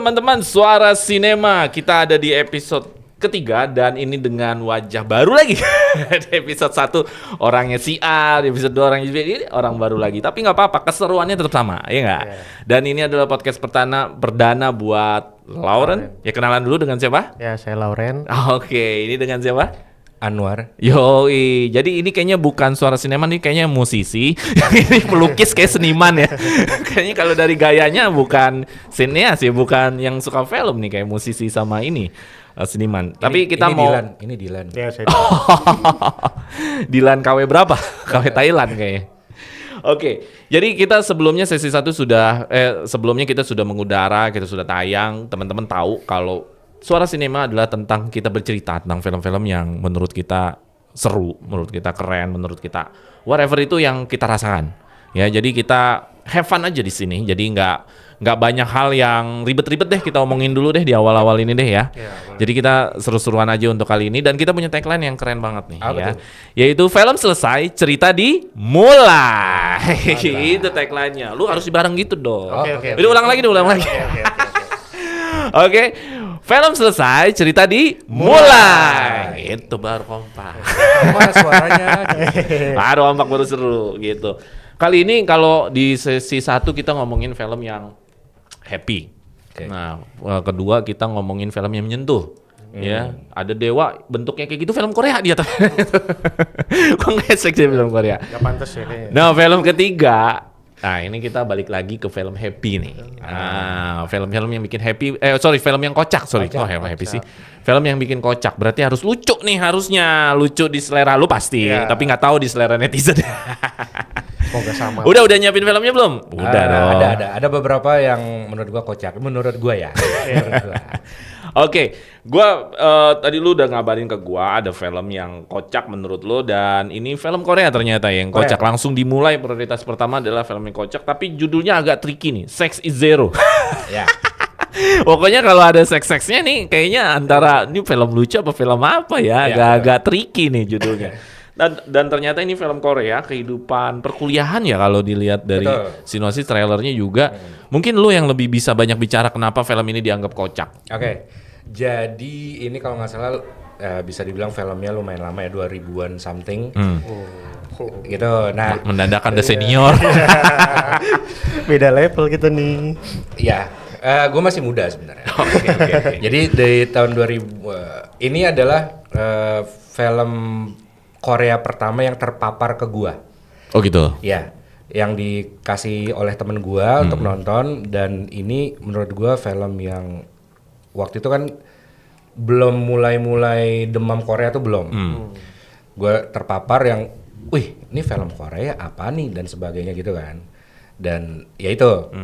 teman-teman, Suara Sinema. Kita ada di episode ketiga dan ini dengan wajah baru lagi. Di episode 1 orangnya si A, di episode 2 orangnya B, ini orang baru lagi. Tapi nggak apa-apa, keseruannya tetap sama, ya nggak? Yeah. Dan ini adalah podcast perdana buat Lauren. Ya, kenalan dulu dengan siapa? Ya, saya Lauren. Oke, ini dengan siapa? Anwar. Yoi, jadi ini kayaknya bukan Suara Sinema, nih kayaknya musisi. Ini pelukis kayak seniman ya. Kayaknya kalau dari gayanya bukan sineas ya, bukan yang suka film nih, kayak musisi sama ini seniman. Tapi kita mau Dilan. Ini Dilan. Ya, saya Dilan KW berapa? KW Thailand kayaknya. Oke, jadi kita sebelumnya sesi 1 sebelumnya kita sudah mengudara, kita sudah tayang. Teman-teman tahu kalau Suara Sinema adalah tentang kita bercerita tentang film-film yang menurut kita seru, menurut kita keren, menurut kita whatever itu yang kita rasakan. Ya, jadi kita have fun aja di sini. Jadi nggak banyak hal yang ribet-ribet deh, kita omongin dulu deh di awal-awal ini deh ya. Jadi kita seru-seruan aja untuk kali ini dan kita punya tagline yang keren banget nih ya. Yaitu film selesai, cerita dimulai. Itu tagline-nya. Lu harus dibareng gitu dong. Oke. Ulang lagi. Oke. Film selesai, cerita dimulai. Itu baru kompak. Sama suaranya. Baru kompak, baru seru gitu. Kali ini kalau di sesi 1 kita ngomongin film yang happy. Okay. Nah, kedua kita ngomongin film yang menyentuh. Ya, ada dewa bentuknya kayak gitu, film Korea dia. Kok ngesek sih film Korea? Gak pantas ya kayaknya. Nah, film ketiga. Nah, ini kita balik lagi ke film happy nih. Film-film yang bikin happy, film yang kocak, happy sih. Film yang bikin kocak, berarti harus lucu nih, harusnya lucu di selera lu pasti, tapi nggak tahu di selera netizen. Semoga sama. Udah nyiapin filmnya belum? Udah dong. Ada beberapa yang menurut gua kocak, menurut gua ya. Oke, gua tadi lu udah ngabarin ke gua ada film yang kocak menurut lu, dan ini film Korea ternyata yang kocak. Langsung dimulai, prioritas pertama adalah film yang kocak, tapi judulnya agak tricky nih, Sex is Zero. Ya. Pokoknya kalau ada seks-seksnya nih kayaknya antara ini film lucu apa film apa ya, agak-agak tricky nih judulnya. Dan ternyata ini film Korea, kehidupan perkuliahan ya kalau dilihat dari sinopsis trailernya juga. Mungkin lu yang lebih bisa banyak bicara kenapa film ini dianggap kocak. Oke. Jadi ini kalau nggak salah bisa dibilang filmnya lumayan lama ya, 2000-an something. Gitu. Nah, mendadak ada senior. Beda level gitu nih. Ya, gue masih muda sebenarnya. Okay. Jadi dari tahun 2000 ini adalah film Korea pertama yang terpapar ke gua. Oh gitu. Ya, yang dikasih oleh temen gua untuk nonton, dan ini menurut gua film yang waktu itu kan belum mulai demam Korea tuh belum. Gua terpapar yang, wih, ini film Korea apa nih dan sebagainya gitu kan. Dan ya itu.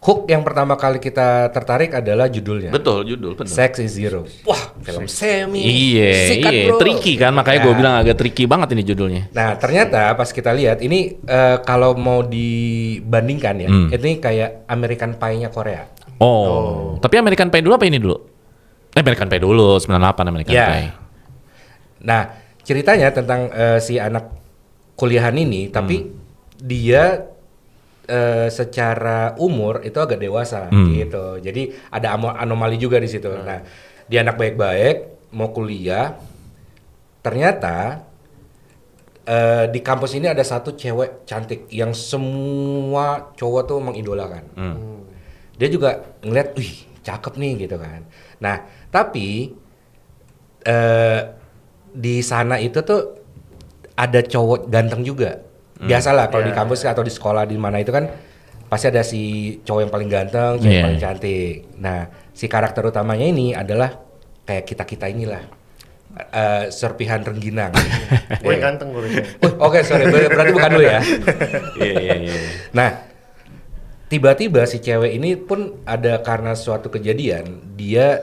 Hook yang pertama kali kita tertarik adalah judulnya. Betul, judul benar. Sex is Zero. Wah, film semi. Iya, tricky kan, makanya gue bilang agak tricky banget ini judulnya. Nah, ternyata pas kita lihat ini kalau mau dibandingkan ya, ini kayak American Pie-nya Korea. Tapi American Pie dulu apa ini dulu? American Pie dulu, 98 American Pie. Nah, ceritanya tentang si anak kuliahan ini, tapi dia secara umur itu agak dewasa gitu. Jadi ada anomali juga di situ. Nah, dia anak baik-baik, mau kuliah. Ternyata di kampus ini ada satu cewek cantik yang semua cowok tuh mengidolakan. Dia juga ngeliat, wih, cakep nih gitu kan. Nah, tapi di sana itu tuh ada cowok ganteng juga. Biasalah kalau di kampus atau di sekolah di mana itu kan pasti ada si cowok yang paling ganteng, cewek yang paling cantik. Nah, si karakter utamanya ini adalah kayak kita inilah, serpihan rengginang. Gue ganteng gue. Oke, sorry, berarti bukan lu ya. Iya. Nah, tiba-tiba si cewek ini pun ada karena suatu kejadian dia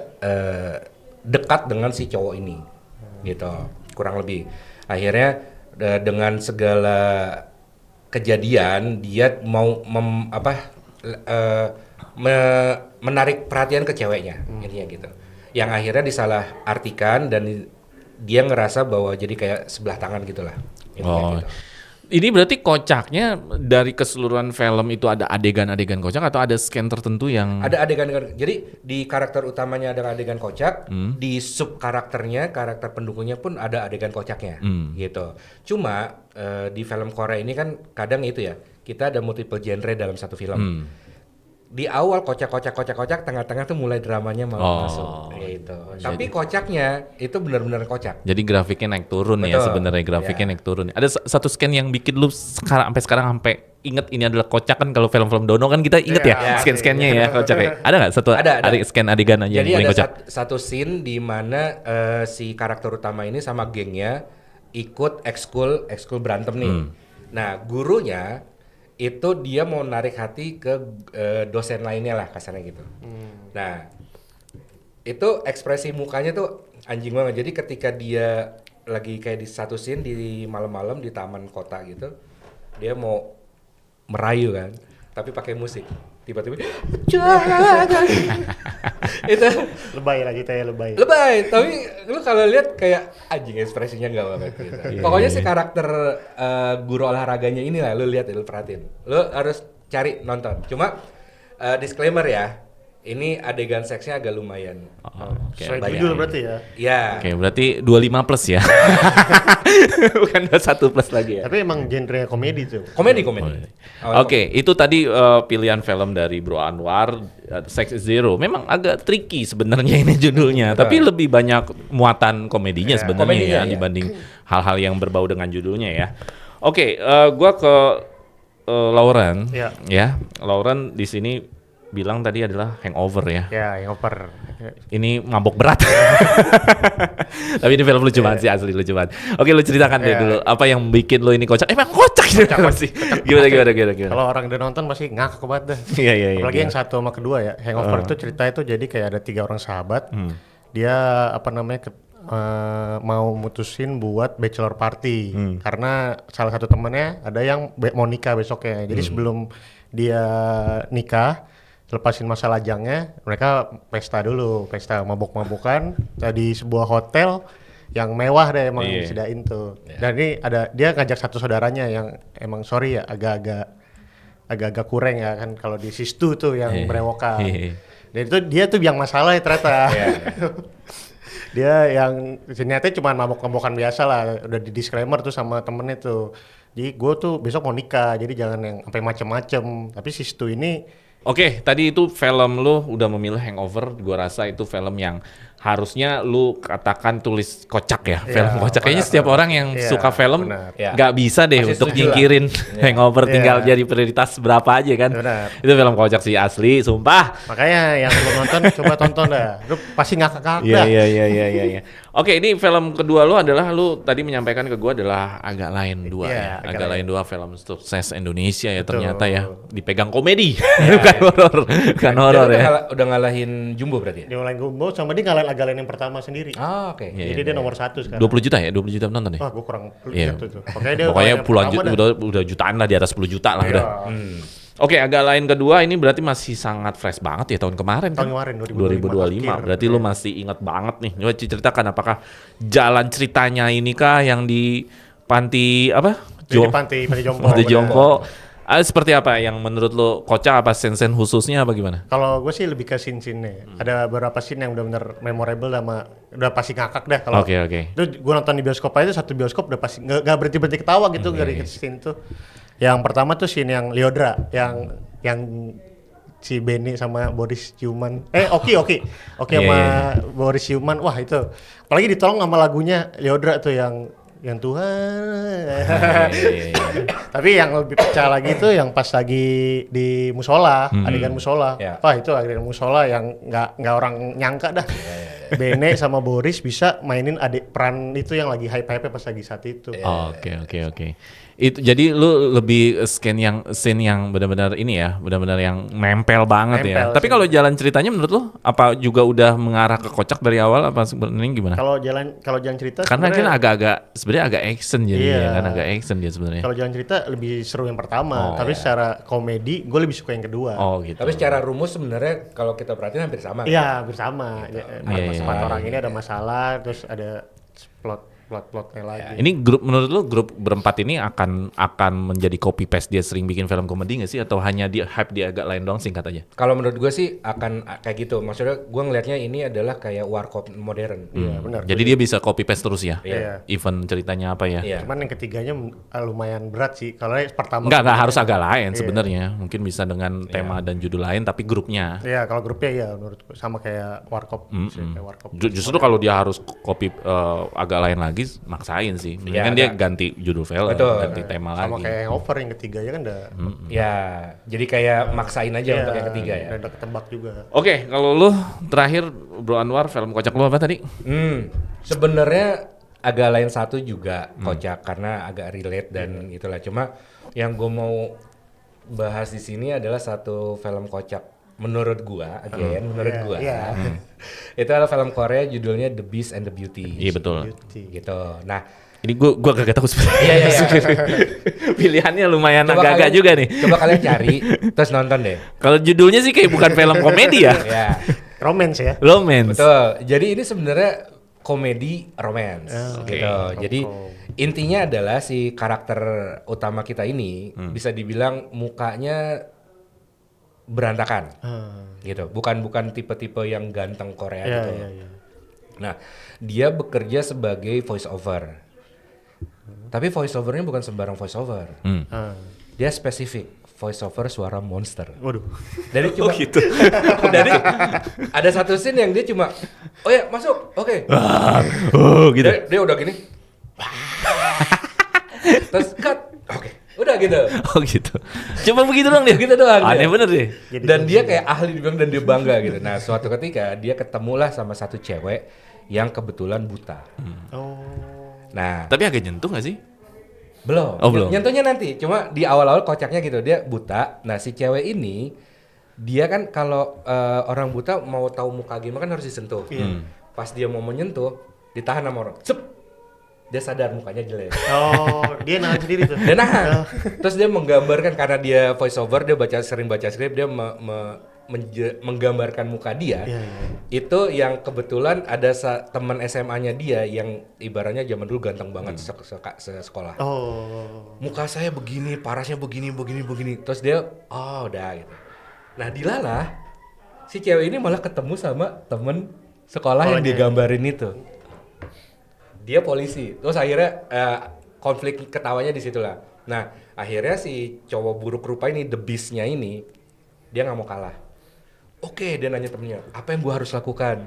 dekat dengan si cowok ini, gitu, kurang lebih. Akhirnya dengan segala kejadian dia mau menarik perhatian ke ceweknya, intinya gitu. Yang akhirnya disalah artikan dan dia ngerasa bahwa jadi kayak sebelah tangan gitulah. Oh. Gitu. Ini berarti kocaknya dari keseluruhan film itu ada adegan-adegan kocak atau ada scan tertentu yang Ada adegan, jadi di karakter utamanya ada adegan kocak, di sub karakternya, karakter pendukungnya pun ada adegan kocaknya, gitu. Cuma di film Korea ini kan kadang itu ya, kita ada multiple genre dalam satu film. Di awal kocak, tengah-tengah tuh mulai dramanya mau masuk, gitu. Tapi kocaknya itu benar-benar kocak. jadi grafiknya naik turun ya Betul. sebenarnya grafiknya naik turun. Ada satu scan yang bikin lu sekarang sampai inget ini adalah kocak kan kalau film-film Dono kan kita inget ya scan-scannya ya kocak ya. Ada nggak satu Ada. scan adegan aja Jadi yang paling ada kocak? satu scene di mana si karakter utama ini sama gengnya ikut ekskul berantem nih. Nah, gurunya itu dia mau narik hati ke dosen lainnya lah kasarnya gitu. Nah, itu ekspresi mukanya tuh anjing banget. Jadi ketika dia lagi kayak di satu scene di malam-malam di taman kota gitu, dia mau merayu kan, tapi pakai musik. Tiba-tiba itu Lebay lah kita ya, lebay. lebay, tapi lu kalau lihat kayak anjing ekspresinya enggak banget gitu. Pokoknya si karakter guru olahraganya ini lah lu lihat, lu perhatiin. Lu harus cari nonton. Cuma disclaimer ya, ini adegan seksnya agak lumayan. Oke. Sesuai banyak. judul berarti ya. Ya. Oke, berarti 25 plus ya. Bukan 21 plus lagi ya. Tapi emang genre komedi tuh. Komedi. Oke, itu tadi pilihan film dari Bro Anwar, Sex is Zero. Memang agak tricky sebenarnya ini judulnya, tapi lebih banyak muatan komedinya sebenarnya komedinya, ya ya. dibanding hal-hal yang berbau dengan judulnya ya. Oke, gua ke Lauren, Ya. ya. Lauren di sini bilang tadi adalah hangover ya. Ya, yang over. Ini mabok berat. Tapi ini film lucu banget sih, asli lucu banget. Oke, lu ceritakan deh dulu apa yang bikin lu ini kocak. Emang kocak sih. Gimana. Kalau orang udah nonton pasti ngakak banget dah. Iya. Apalagi yang satu sama kedua ya. Hangover itu cerita itu jadi kayak ada 3 orang sahabat. Dia apa namanya mau mutusin buat bachelor party karena salah satu temennya ada yang mau nikah besoknya. Jadi sebelum dia nikah, lepasin masa lajangnya, mereka pesta mabok-mabokan di sebuah hotel yang mewah deh emang disediain tuh. Dan ini ada dia ngajak satu saudaranya yang emang sorry ya agak kurang ya kan kalau di Sistu tuh yang berewokan. Dan itu dia tuh yang masalah ya ternyata. Dia yang ternyata cuma mabok-mabokan biasa lah, udah di disclaimer tuh sama temennya tuh. Jadi gue tuh besok mau nikah, jadi jangan yang sampai macem-macem. Tapi Sistu ini Oke, tadi itu film lu udah memilih Hangover, gua rasa itu film yang harusnya lu katakan tulis kocak ya, film kocak. Kayaknya setiap orang yang suka film benar. nggak bisa deh Masih untuk setuju lah. nyingkirin Hangover, tinggal Iya. jadi prioritas berapa aja kan. Benar. Itu film kocak sih asli, sumpah. makanya yang belum nonton coba tonton dah. Lu pasti ngakak-ngakak dah. Iya. Oke, ini film kedua lu adalah lu tadi menyampaikan ke gua adalah Agak Lain 2 Iya, ya. Agak Agak Lain 2 film sukses Indonesia ya Betul. ternyata ya. Dipegang komedi, bukan horor. Bukan horor ya. Udah ngalahin Jumbo berarti ya? Dia mulai gumbo sama dia ngalahin Agak Lain yang pertama sendiri. Oh, oke. Iya, Jadi dia nomor 1 sekarang. 20 juta ya? 20 juta penonton deh. Wah, gue kurang Iya. lihat tuh. Pokoknya dia Pokoknya yang puluhan pertama juta, dah. udah jutaan lah, di atas 10 juta lah Iya. udah. Oke, Agak Lain kedua ini berarti masih sangat fresh banget ya tahun kemarin kan? Tahun kemarin, 2025. akhir. Berarti lu masih ingat banget nih. Coba ceritakan apakah jalan ceritanya ini kah yang di panti apa? Di panti jompo. Panti benar. Jompo. Seperti apa yang menurut lu kocak, apa sen-sen khususnya apa gimana? Kalau gue sih lebih ke scene-nya. Ada beberapa scene yang benar-benar memorable sama udah pasti ngakak dah kalau. Oke. Itu gue nonton di bioskop aja satu bioskop udah pasti nggak berhenti ketawa gitu dari scene tuh. Yang pertama tuh scene yang Liodra yang si Benny sama Boris ciuman. Oki sama Boris ciuman. Wah itu. Apalagi ditolong sama lagunya Liodra tuh yang Tuhan. Tapi yang lebih pecah lagi tuh yang pas lagi di musola, adegan musola. Ya. Wah itu adegan musola yang nggak orang nyangka dah. Bene sama Boris bisa mainin peran itu yang lagi hype-hype pas lagi saat itu. Oke. Itu jadi lu lebih scene yang benar-benar ini ya, benar-benar yang nempel banget ya. Nempel Tapi sih. kalau jalan ceritanya menurut lu apa juga udah mengarah ke kocak dari awal apa sebenarnya gimana? Kalau jalan cerita Karena kan sebenarnya- sebenarnya agak action jadi Iya. ya kan, agak action dia sebenarnya. kalau jalan cerita lebih seru yang pertama, tapi secara komedi gue lebih suka yang kedua. Oh gitu. Tapi secara rumus sebenarnya kalau kita perhatiin hampir sama. Iya bersama. Ya, Iya, empat iya, orang ini ada masalah, terus ada plot plot-plotnya lagi. Ini grup, menurut lu grup berempat ini akan menjadi copy paste dia sering bikin film komedi nggak sih, atau hanya dia hype dia agak lain doang, singkat aja? Kalau menurut gue sih akan kayak gitu. Maksudnya gue ngelihatnya ini adalah kayak warkop modern. Iya benar. Jadi dia bisa copy paste terus ya? Iya. Even ceritanya apa ya? Iya. Cuman yang ketiganya lumayan berat sih. Kalau yang pertama Enggak harus agak lain sebenarnya. Mungkin bisa dengan tema dan judul lain tapi grupnya. Iya, kalau grupnya ya menurutku sama kayak Warkop. Kayak Warkop. Justru kalau dia harus copy agak lain lagi, maksain sih. Mendingan dia ganti judul film, ganti tema Sama lagi. kayak yang over yang ketiganya kan udah Ya, jadi kayak maksain aja untuk yang ketiga ya. udah ketebak juga. Oke, kalau lu terakhir Bro Anwar, film kocak lu apa tadi? Sebenarnya agak lain satu juga kocak karena agak relate dan itulah. Cuma yang gue mau bahas di sini adalah satu film kocak menurut gua, menurut gua. Itu adalah film Korea judulnya The Beast and the Beauty. Iya betul. Gitu. Nah, Ini gua gak tahu sebenarnya. Iya. Pilihannya lumayan coba agak-agak kalian- juga nih. Coba kalian cari terus nonton deh. Kalau judulnya sih kayak bukan film komedi ya. Ya. Romance ya. Romance. Betul. Jadi ini sebenarnya komedi romance Oke. gitu. Jadi intinya adalah si karakter utama kita ini bisa dibilang mukanya berantakan. Gitu. Bukan tipe-tipe yang ganteng Korea gitu. Iya. Nah, dia bekerja sebagai voice over. Tapi voice overnya bukan sembarang voice over. Dia spesifik voice over suara monster. Waduh. Dari cuma gitu. dari ada satu scene yang dia cuma oh ya masuk oke. Oh gitu. Dia udah gini. Terus cut. Oke. Udah gitu. Oh gitu. Cuma begitu doang dia. Gitu doang Aneh dia. bener deh. Dan dia kayak ahli dibilang dan dia bangga gitu. Nah, suatu ketika dia ketemulah sama satu cewek yang kebetulan buta. Oh. Nah, Tapi agak nyentuh gak sih? belum. Oh, belum. Nyentuhnya nanti. Cuma di awal-awal kocaknya gitu. Dia buta. Nah, si cewek ini dia kan kalau orang buta mau tahu muka gimana kan harus disentuh. Pas dia mau menyentuh, ditahan sama orang. Sep. Dia sadar mukanya jelek. Oh, dia nahan sendiri tuh. Dia nahan. Terus dia menggambarkan karena dia voice over, dia sering baca skrip, dia menggambarkan muka dia. Iya. Itu yang kebetulan ada teman SMA-nya dia yang ibaratnya zaman dulu ganteng banget sekolah. Oh. Muka saya begini, parasnya begini. Terus dia, oh udah gitu. Nah dilalah, si cewek ini malah ketemu sama temen sekolah yang digambarin itu. Dia polisi. Terus akhirnya konflik ketawanya di situlah. Nah akhirnya si cowok buruk rupa ini, the beast-nya ini, dia nggak mau kalah. Oke, dia nanya temennya, apa yang gua harus lakukan?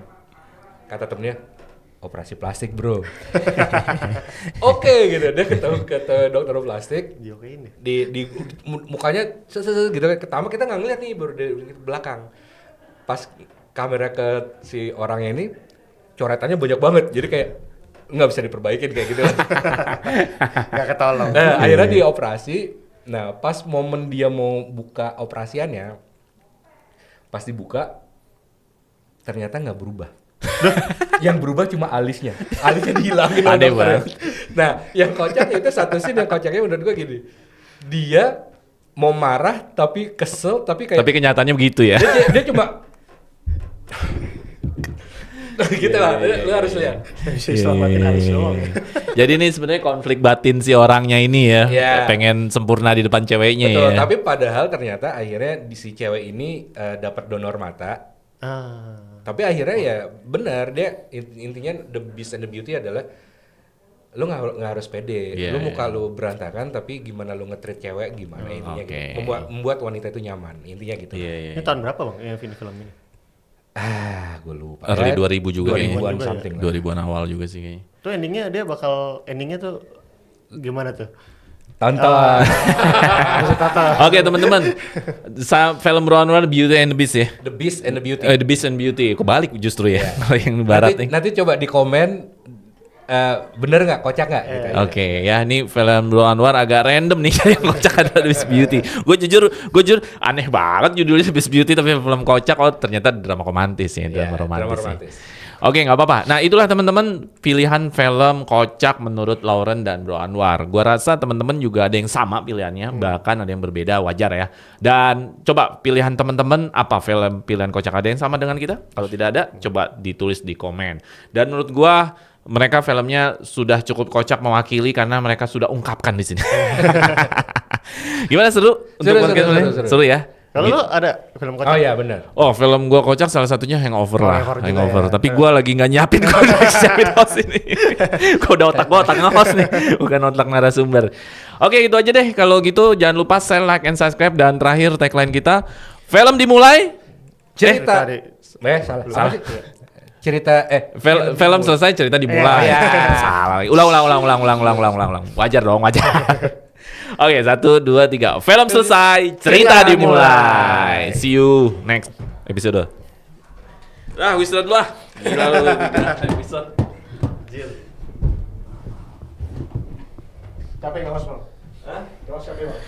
Kata temennya, operasi plastik bro. Oke gitu, dia ketemu dokter plastik. Diokein deh. Di mukanya gitu. Pertama kita nggak ngeliat nih, baru dari belakang. Pas kamera ke si orangnya ini, coretannya banyak banget. Jadi kayak nggak bisa diperbaikin kayak gitu. Gak ketolong. Nah, akhirnya dioperasi. Nah, pas momen dia mau buka operasiannya, pas dibuka ternyata nggak berubah. Yang berubah cuma alisnya dihilangin. Aneh banget. Nah, yang kocak itu satu scene yang kocaknya menurut gua gini. Dia mau marah tapi kesel tapi kayak Tapi kenyataannya begitu ya. dia cuma gitu lah. Lu harus lihat. Bisa selamatin alis doang. Jadi ini sebenarnya konflik batin si orangnya ini ya. Iya. Pengen sempurna di depan ceweknya Betul, ya. tapi padahal ternyata akhirnya si cewek ini dapat donor mata. Tapi akhirnya ya benar, dia intinya the beast and the beauty adalah lu nggak harus pede. Iya, Lu muka iya. lu berantakan tapi gimana lu nge-treat cewek gimana intinya oke. gitu. Membuat wanita itu nyaman, intinya gitu. Iya, iya. Ini tahun berapa bang film ini? Gue lupa. Early 2000 juga 2000-an kayaknya. something. 2000-an awal juga sih kayaknya. Tuh endingnya tuh gimana tuh? Tonton. Oke teman-teman, film Bro Anwar Beauty and the Beast ya. The Beast and the Beauty. The Beast and Beauty, kebalik justru ya. Kalau yang barat nih. Nanti coba di komen bener nggak, kocak nggak? Gitu. Oke ya, ini film Bro Anwar agak random nih yang kocak ada The Beast Beauty. Gue jujur aneh banget judulnya The Beast Beauty tapi film kocak, oh ternyata drama romantis ya, drama romantis. romantis. Oke, nggak apa-apa. Nah, itulah teman-teman pilihan film kocak menurut Lauren dan Bro Anwar. Gua rasa teman-teman juga ada yang sama pilihannya, bahkan ada yang berbeda, wajar ya. Dan coba pilihan teman-teman apa film pilihan kocak, ada yang sama dengan kita? Kalau tidak ada, coba ditulis di komen. Dan menurut gua mereka filmnya sudah cukup kocak mewakili karena mereka sudah ungkapkan di sini. Gimana seru? Untuk podcast ini? Seru ya? Kalau lu ada film kocak? Oh iya benar. Oh, film gua kocak salah satunya Hangover lah. Hangover juga Hangover. ya. Tapi gua lagi nggak nyiapin gua siapin host ini. Gua udah otak nge-host nih, bukan otak narasumber. Oke, itu aja deh. Kalau gitu jangan lupa share, like, and subscribe. Dan terakhir tagline kita, film dimulai. Cerita. tadi. Salah. Cerita Film selesai, cerita dimulai. Iya. Salah. Ulang. Wajar dong, wajar. Oke, 1, 2, 3. Film selesai, cerita dimulai. See you next episode. Istirahat dulu lah. Gila lu, episode. Capek nggak mas, Bang? Hah? Capek, Bang?